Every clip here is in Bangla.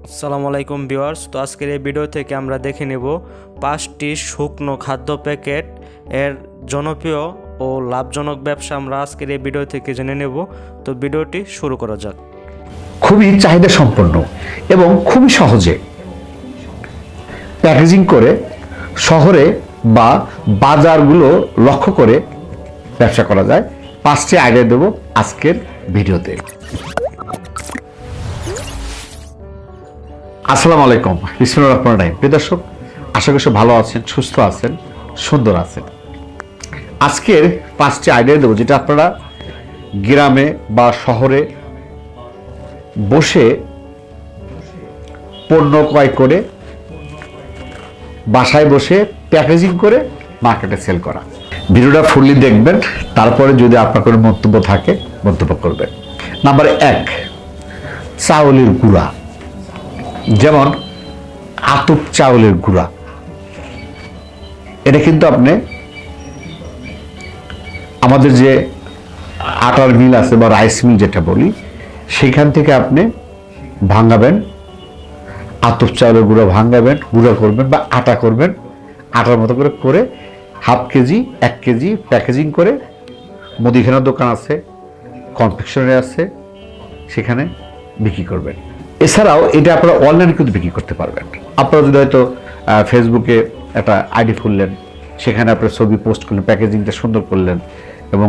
আসসালামু আলাইকুম ভিউয়ার্স। তো আজকের এই ভিডিও থেকে আমরা দেখে নেব 5টি শুকনো খাদ্য প্যাকেট এর জনপ্রিয় ও লাভজনক ব্যবসা আমরা আজকের এই ভিডিও থেকে জেনে নেব। তো ভিডিওটি শুরু করা যাক। খুবই চাহিদা সম্পন্ন এবং খুবই সহজে প্যাকেজিং করে শহরে বা বাজারগুলো লক্ষ্য করে ব্যবসা করা যায়। 5টি আইডিয়া দেব আজকের ভিডিওতে। আসসালামু আলাইকুম, বিসমিল্লাহির রহমানির রহিম। প্রিয় দর্শক, আশা করি সব ভালো আছেন, সুস্থ আছেন, সুন্দর আছেন। আজকের 5টি আইডিয়া দেব যেটা আপনারা গ্রামে বা শহরে বসে পণ্য ক্রয় করে বাসায় বসে প্যাকেজিং করে মার্কেটে সেল করা। ভিডিওটা ফুললি দেখবেন, তারপরে যদি আপনার কোনো মন্তব্য থাকে মন্তব্য করবেন। নাম্বার 1, চাউলের গুঁড়া, যেমন আতপ চাউলের গুঁড়া। এটা কিন্তু আপনি আমাদের যে আটার মিল আছে বা রাইস মিল যেটা বলি, সেখান থেকে আপনি ভাঙাবেন, আতপ চাউলের গুঁড়া ভাঙাবেন, গুঁড়া করবেন বা আটা করবেন, আটার মতো করে করে হাফ কেজি 1 কেজি প্যাকেজিং করে মুদিখানার দোকান আছে, কনফেকশনারি আছে, সেখানে বিক্রি করবেন। এছাড়াও এটা আপনারা অনলাইনে কিন্তু বিক্রি করতে পারবেন। আপনারা যদি হয়তো ফেসবুকে একটা আইডি খুললেন, সেখানে আপনার ছবি পোস্ট করলেন, প্যাকেজিংটা সুন্দর করলেন এবং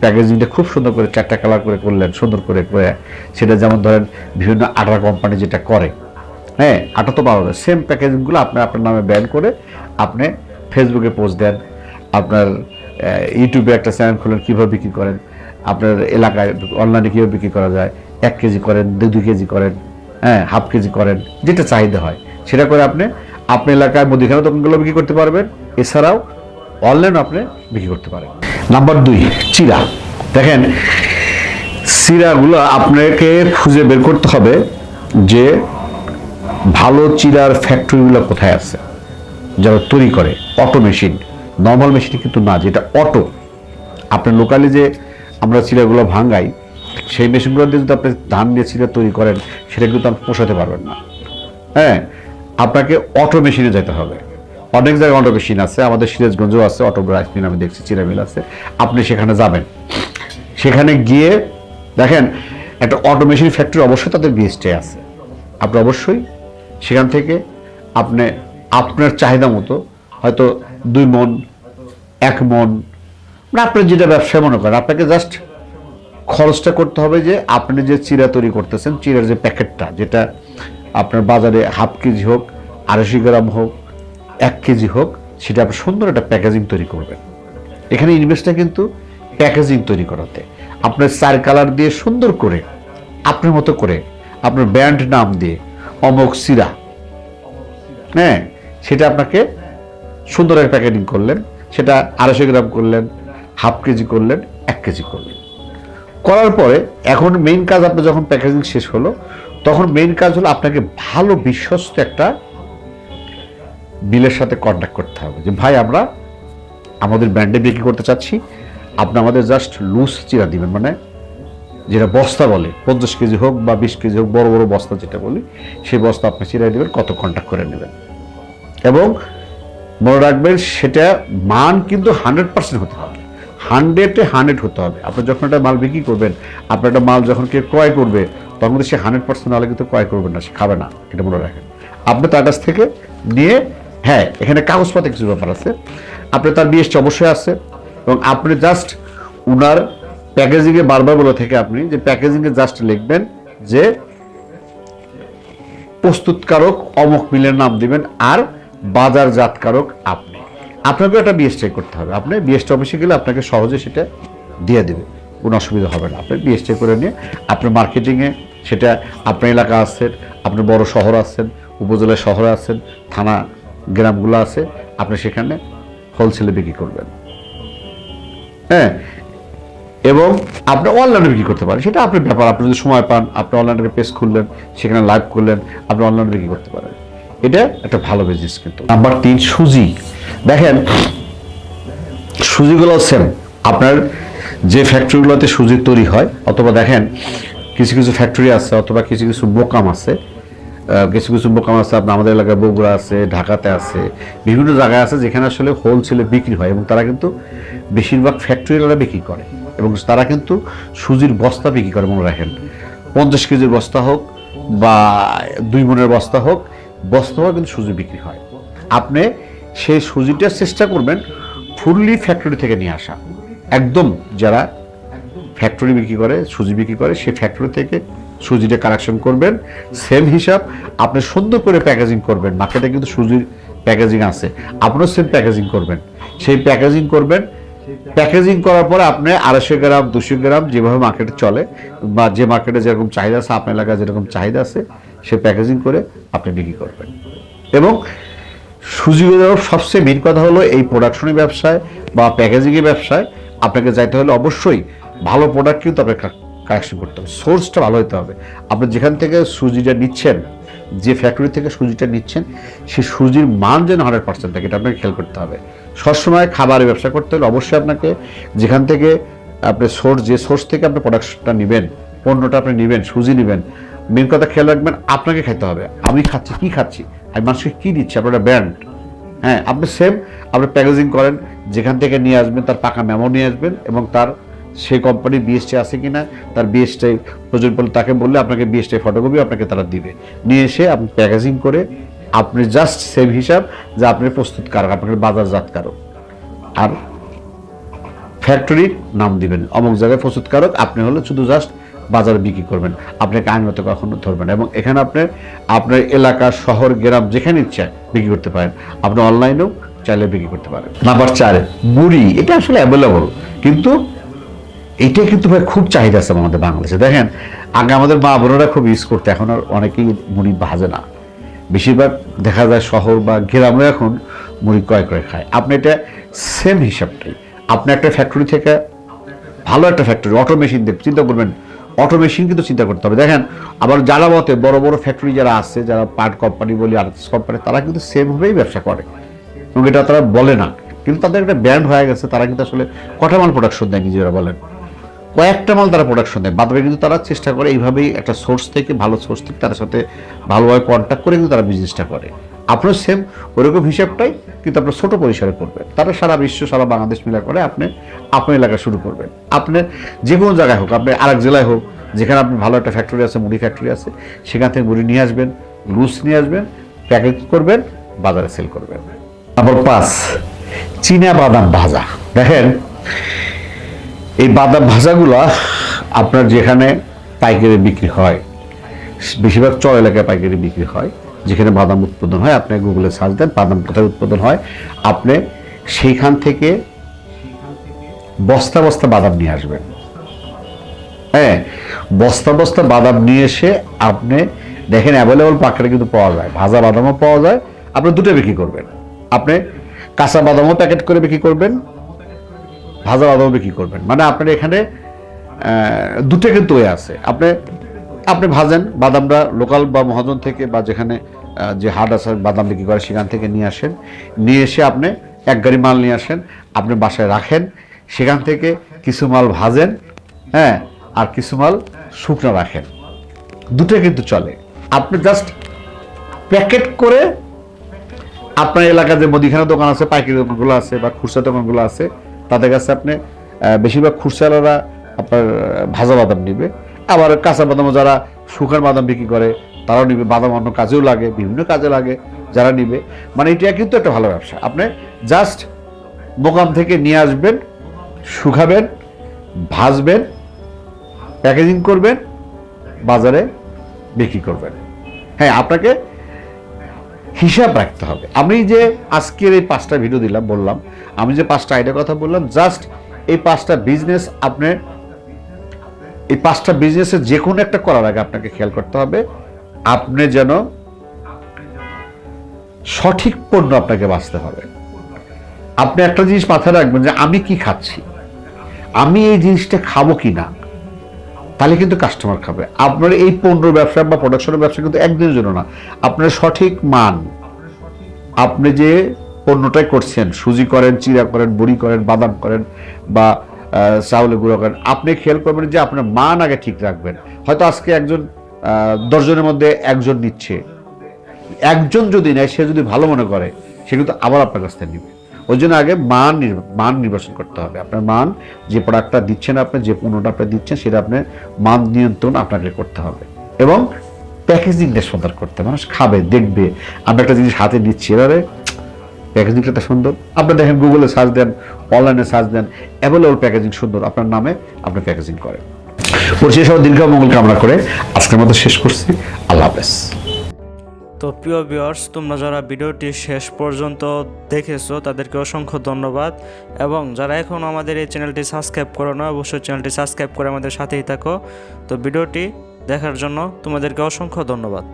প্যাকেজিংটা খুব সুন্দর করে 4টা কালার করে করলেন, সুন্দর করে করে সেটা যেমন ধরেন বিভিন্ন আটার কোম্পানি যেটা করে, হ্যাঁ, আটা তো পাওয়া যায়, সেম প্যাকেজিংগুলো আপনি আপনার নামে ব্যান করে আপনি ফেসবুকে পোস্ট দেন, আপনার ইউটিউবে একটা চ্যানেল খুলেন, কীভাবে বিক্রি করেন, আপনার এলাকায় অনলাইনে কীভাবে বিক্রি করা যায়, 1 কেজি করেন, 2 কেজি করেন, হ্যাঁ, হাফ কেজি করেন, যেটা চাহিদা হয় সেটা করে আপনি আপনার এলাকায় মুদিখানা দোকানগুলো বিক্রি করতে পারবেন। এছাড়াও অনলাইনে আপনি বিক্রি করতে পারেন। নাম্বার 2, চিড়া। দেখেন, চিড়াগুলো আপনাকে খুঁজে বের করতে হবে যে ভালো চিড়ার ফ্যাক্টরিগুলো কোথায় আছে, যারা তৈরি করে। অটো মেশিন, নর্মাল মেশিন কিন্তু না, যেটা অটো। আপনার লোকালি যে আমরা চিড়াগুলো ভাঙাই, সেই মেশিনগুলো দিয়ে যদি আপনি ধান দিয়ে চিড়া তৈরি করেন, সেটা কিন্তু আপনি পোষাতে পারবেন না। হ্যাঁ, আপনাকে অটো মেশিনে যেতে হবে। অনেক জায়গায় অটো মেশিন আছে, আমাদের সিরাজগঞ্জেও আছে অটো রাইস মিল, আমি দেখছি চিড়া মিল আছে। আপনি সেখানে যাবেন, সেখানে গিয়ে দেখেন একটা অটো মেশিন ফ্যাক্টরি অবশ্যই তাদের বিএসটি আছে। আপনি অবশ্যই সেখান থেকে আপনি আপনার চাহিদা মতো হয়তো 2 মণ, 1 মণ, আপনার যেটা ব্যবসায় মনে করেন, আপনাকে জাস্ট খরচটা করতে হবে যে আপনি যে চিড়া তৈরি করতেছেন, চিড়ার যে প্যাকেটটা, যেটা আপনার বাজারে হাফ কেজি হোক, 250 গ্রাম হোক, 1 কেজি হোক, সেটা আপনি সুন্দর একটা প্যাকেজিং তৈরি করবেন। এখানে ইনভেস্টটা কিন্তু প্যাকেজিং তৈরি করাতে। আপনার 4 কালার দিয়ে সুন্দর করে আপনার মতো করে আপনার ব্র্যান্ড নাম দিয়ে অমুক চিড়া, হ্যাঁ, সেটা আপনাকে সুন্দর একটা প্যাকেজিং করলেন, সেটা 250 গ্রাম করলেন, হাফ কেজি করলেন, 1 কেজি করলেন। করার পরে এখন মেইন কাজ, আপনার যখন প্যাকেজিং শেষ হলো, তখন মেইন কাজ হলো আপনাকে ভালো বিশ্বস্ত একটা মিলের সাথে কন্ট্যাক্ট করতে হবে যে ভাই, আমরা আমাদের ব্র্যান্ডে বিক্রি করতে চাচ্ছি, আপনি আমাদের জাস্ট লুজ চিরা দিবেন, মানে যেটা বস্তা বলে, 50 কেজি হোক বা 20 কেজি হোক, বড় বড় বস্তা যেটা বলি, সেই বস্তা আপনি চিরাই দেবেন, কত কন্ট্যাক্ট করে নেবেন। এবং মনে রাখবেন, সেটা মান কিন্তু 100% হতে হবে, 100-এ 100 হতে হবে। আপনি যখন একটা মাল বিক্রি করবেন, আপনার একটা মাল যখন কেউ ক্রয় করবে, তখন কিন্তু সে 100% নাহলে কিন্তু ক্রয় করবেন না, সে খাবে না, এটা মনে রাখেন। আপনি তার কাছ থেকে নিয়ে, হ্যাঁ, এখানে কাগজপত্রে কিছু ব্যাপার আছে, আপনি তার বিএসটি অবশ্যই আছে, এবং আপনি জাস্ট উনার প্যাকেজিংয়ে বারবার বলে থেকে আপনি যে প্যাকেজিংয়ে জাস্ট লিখবেন যে প্রস্তুতকারক অমুক মিলের নাম দিবেন, আর বাজারজাতকারক আপনি। আপনাকেও একটা বিএসটি করতে হবে। আপনি বিএসটি অফিসে গেলে আপনাকে সহজে সেটা দিয়ে দেবে, কোনো অসুবিধা হবে না। আপনি বিএসটি করে নিয়ে আপনার মার্কেটিংয়ে, সেটা আপনার এলাকা আছেন, আপনার বড় শহর আছেন, উপজেলা শহরে আছেন, থানা গ্রামগুলো আছে, আপনি সেখানে হোলসেলে বিক্রি করবেন, হ্যাঁ। এবং আপনি অনলাইনে বিক্রি করতে পারেন, সেটা আপনার ব্যাপার। আপনি যদি সময় পান, আপনি অনলাইনে পেজ খুললেন, সেখানে লাইভ করলেন, আপনি অনলাইনে বিক্রি করতে পারেন। এটা একটা ভালো বিজনেস কিন্তু। নাম্বার 3, সুজি। দেখেন, সুজিগুলো সেম আপনার যে ফ্যাক্টরিগুলোতে সুজি তৈরি হয়, অথবা দেখেন কিছু কিছু ফ্যাক্টরি আছে, অথবা কিছু কিছু মোকাম আছে, কিছু কিছু মোকাম আছে, আপনার আমাদের এলাকায় বগুড়া আছে, ঢাকাতে আছে, বিভিন্ন জায়গায় আছে যেখানে আসলে হোলসেলে বিক্রি হয় এবং তারা কিন্তু বেশিরভাগ ফ্যাক্টরিওয়ালা বিক্রি করে এবং তারা কিন্তু সুজির বস্তা বিক্রি করে। মনে রাখেন 50 কেজির বস্তা হোক বা 2 মনের বস্তা হোক, বস্তাও কিন্তু সুজি বিক্রি হয়। আপনি সেই সুজিটা চেষ্টা করবেন ফুললি ফ্যাক্টরি থেকে নিয়ে আসা, একদম যারা ফ্যাক্টরি বিক্রি করে, সুজি বিক্রি করে, সেই ফ্যাক্টরি থেকে সুজিটা কালেকশন করবেন। সেম হিসাব আপনি সুন্দর করে প্যাকেজিং করবেন। মার্কেটে কিন্তু সুজির প্যাকেজিং আছে, আপনিও সেম প্যাকেজিং করবেন। সেই প্যাকেজিং করবেন, প্যাকেজিং করার পরে আপনি 250 গ্রাম 200 গ্রাম যেভাবে মার্কেটে চলে বা যে মার্কেটে যেরকম চাহিদা আছে, আপনার এলাকায় যেরকম চাহিদা আছে, সে প্যাকেজিং করে আপনি বিক্রি করবেন। এবং সুজি দেওয়ার সবচেয়ে মেন কথা হলো এই প্রোডাকশনের ব্যবসায় বা প্যাকেজিংয়ের ব্যবসায় আপনাকে যাইতে হলে অবশ্যই ভালো প্রোডাক্ট কিন্তু আপনাকে কালেকশন করতে হবে, সোর্সটা ভালো হতে হবে। আপনি যেখান থেকে সুজিটা নিচ্ছেন, যে ফ্যাক্টরি থেকে সুজিটা নিচ্ছেন, সেই সুজির মান যেন 100% থাকে, এটা আপনাকে খেয়াল করতে হবে। সবসময় খাবারের ব্যবসা করতে হলে অবশ্যই আপনাকে যেখান থেকে আপনি যে সোর্স থেকে আপনি প্রোডাকশনটা নেবেন, পণ্যটা আপনি নেবেন, সুজি নেবেন, মেন কথা খেয়াল রাখবেন আপনাকে খাইতে হবে। আমি খাচ্ছি, কি খাচ্ছি, আমি মানুষকে কী দিচ্ছি, আপনার একটা ব্র্যান্ড। হ্যাঁ, আপনি সেম আপনি প্যাকেজিং করেন, যেখান থেকে নিয়ে আসবেন তার পাকা মেমো নিয়ে আসবেন এবং তার সেই কোম্পানির বিএসটি আছে কিনা, তার বিএসটাই প্রয়োজন পড়লে তাকে বললে আপনাকে বিএসটাই ফটোকপি আপনাকে তারা দিবে, নিয়ে এসে আপনি প্যাকেজিং করে আপনি জাস্ট সেম হিসাব যে আপনি প্রস্তুতকারক, আপনাকে বাজারজাতকারক, আর ফ্যাক্টরির নাম দিবেন অমুক জায়গায় প্রস্তুতকারক, আপনি হলে শুধু জাস্ট বাজারে বিক্রি করবেন, আপনাকে আইনত কখনো ধরবেন। এবং এখানে আপনার এলাকা, শহর, গ্রাম যেখানে ইচ্ছা বিক্রি করতে পারেন। আপনি অনলাইনেও চাইলে বিক্রি করতে পারেন। নাম্বার 4, মুড়ি। এটা আসলে অ্যাভেলেবল, কিন্তু এটা কিন্তু ভাই খুব চাহিদা আছে আমাদের বাংলাদেশে। দেখেন, আগে আমাদের মা বোনেরা খুব ইউজ করতে, এখন আর অনেকেই মুড়ি ভাজে না। বেশিরভাগ দেখা যায় শহর বা গ্রামে এখন মুড়ি ক্রয় করে খায়। আপনি এটা সেম হিসাবটাই, আপনি একটা ফ্যাক্টরি থেকে, ভালো একটা ফ্যাক্টরি, অটো মেশিন দিয়ে চিন্তা করবেন, অটো মেশিন কিন্তু চিন্তা করতে হবে। দেখেন, আবার যারা মতে বড় বড় ফ্যাক্টরি যারা আছে, যারা পার্ট কোম্পানি বলি, আর্টস কোম্পানি, তারা কিন্তু সেমভাবেই ব্যবসা করে এবং এটা তারা বলে না, কিন্তু তাদের একটা ব্র্যান্ড হয়ে গেছে। তারা কিন্তু আসলে কটা মাল প্রোডাকশন দেয়, নিজেরা বলেন কয়েকটা মাল তারা প্রোডাকশন দেয়, বাদবে কিন্তু তারা চেষ্টা করে এইভাবেই একটা সোর্স থেকে, ভালো সোর্স থেকে তার সাথে ভালোভাবে কন্ট্যাক্ট করে কিন্তু তারা বিজনেসটা করে। আপনার সেম ওরকম হিসাবটাই কিন্তু আপনার ছোটো পরিসরে করবেন। তারা সারা বিশ্ব, সারা বাংলাদেশ মিলা করে আপনি আপনার এলাকা শুরু করবেন। আপনি যে কোনো জায়গায় হোক, আপনি আরেক জেলায় হোক, যেখানে আপনি ভালো একটা ফ্যাক্টরি আছে, মুড়ি ফ্যাক্টরি আছে, সেখান থেকে মুড়ি নিয়ে আসবেন, লুজ নিয়ে আসবেন, প্যাকেট করবেন, বাজারে সেল করবেন। নাম্বার 5, চীনা বাদাম ভাজা। দেখেন, এই বাদাম ভাজাগুলা আপনার যেখানে পাইকারি বিক্রি হয়, বেশিরভাগ চর এলাকায় পাইকারি বিক্রি হয়, যেখানে বাদাম উৎপাদন হয়, আপনি গুগলে সার্চ দেন বাদাম কোথায় উৎপাদন হয়, আপনি সেইখান থেকে বস্তা বস্তা বাদাম নিয়ে আসবেন। হ্যাঁ, বস্তা বস্তা বাদাম নিয়ে এসে আপনি দেখেন অ্যাভেলেবল পাকেটে কিন্তু পাওয়া যায়, ভাজা বাদামও পাওয়া যায়। আপনি দুটো বিক্রি করবেন, আপনি কাঁচা বাদামও প্যাকেট করে বিক্রি করবেন, ভাজা বাদামও বিক্রি করবেন। মানে আপনার এখানে দুটো কিন্তু ওয়ে আছে। আপনি ভাজেন বাদামটা লোকাল বা মহাজন থেকে বা যেখানে যে হাট আছে বাদাম বিক্রি করে, সেখান থেকে নিয়ে আসেন, নিয়ে এসে আপনি এক গাড়ি মাল নিয়ে আসেন, আপনি বাসায় রাখেন, সেখান থেকে কিছু মাল ভাজেন, হ্যাঁ, আর কিছু মাল শুকনো রাখেন, দুটো কিন্তু চলে। আপনি জাস্ট প্যাকেট করে আপনার এলাকায় যে মুদিখানা দোকান আছে, পাইকারি দোকানগুলো আছে বা খুচরা দোকানগুলো আছে, তাদের কাছে আপনি বেশিরভাগ খুচরাওয়ালারা আপনার ভাজা বাদাম নিবে। আবার কাঁচা বাদামও যারা শুকনো বাদাম বিক্রি করে তারাও নিবে, বাদাম অন্য কাজেও লাগে, বিভিন্ন কাজে লাগে, যারা নিবে। মানে এটা কিন্তু একটা ভালো ব্যবসা। আপনি জাস্ট মোকাম থেকে নিয়ে আসবেন, শুকাবেন, ভাজবেন, প্যাকেজিং করবেন, বাজারে বিক্রি করবেন। হ্যাঁ, আপনাকে হিসাব রাখতে হবে। আমি যে আজকের এই 5টা ভিডিও দিলাম, বললাম আমি যে 5টা আইডিয়ার কথা বললাম, জাস্ট এই 5টা বিজনেস আপনি, এই 5টা বিজনেসের যে কোনো একটা করার আগে আপনাকে খেয়াল করতে হবে আপনি যেন সঠিক পণ্য আপনাকে বাঁচতে হবে। আপনি একটা জিনিস মাথায় রাখবেন যে আমি কি খাচ্ছি, আমি এই জিনিসটা খাবো কি না, তাহলে কিন্তু কাস্টমার খাবে। আপনার এই পণ্য ব্যবসা বা প্রোডাকশনের ব্যবসা কিন্তু একদিনের জন্য না, আপনার সঠিক মান, আপনি যে পণ্যটাই করছেন, সুজি করেন, চিড়া করেন, বড়ি করেন, বাদাম করেন বা চাউলে গুঁড়ো করেন, আপনি খেয়াল করবেন যে আপনার মান আগে ঠিক রাখবেন। হয়তো আজকে একজন 10 জনের মধ্যে একজন নিচ্ছে, একজন যদি নেয়, সে যদি ভালো মনে করে, সে কিন্তু আবার আপনার কাছ থেকে নেবে। ওই জন্য আগে মান নির্বাচন করতে হবে। আপনার মান, যে প্রোডাক্টটা দিচ্ছেন, আপনি যে পণ্যটা আপনি দিচ্ছেন, সেটা আপনার মান নিয়ন্ত্রণ আপনাকে করতে হবে। এবং প্যাকেজিংটা সুন্দর করতে হবে। মানুষ খাবে, দেখবে আমরা একটা জিনিস হাতে নিচ্ছি, এবারে প্যাকেজিংটা সুন্দর। আপনি দেখেন, গুগলে সার্চ দেন, অনলাইনে সার্চ দেন, অ্যাভেলেবল প্যাকেজিং সুন্দর, আপনার নামে আপনি প্যাকেজিং করেন। পরিশেষে সব দীর্ঘ মঙ্গল কামনা করে আজকের মতো শেষ করছি। আল্লাহ হাফেজ। তো প্রিয় ভিউয়ার্স, তোমরা যারা ভিডিওটি শেষ পর্যন্ত দেখেছো তাদেরকে অসংখ্য ধন্যবাদ, এবং যারা এখনও আমাদের এই চ্যানেলটি সাবস্ক্রাইব করো না, অবশ্যই চ্যানেলটি সাবস্ক্রাইব করে আমাদের সাথেই থাকো। তো ভিডিওটি দেখার জন্য তোমাদেরকে অসংখ্য ধন্যবাদ।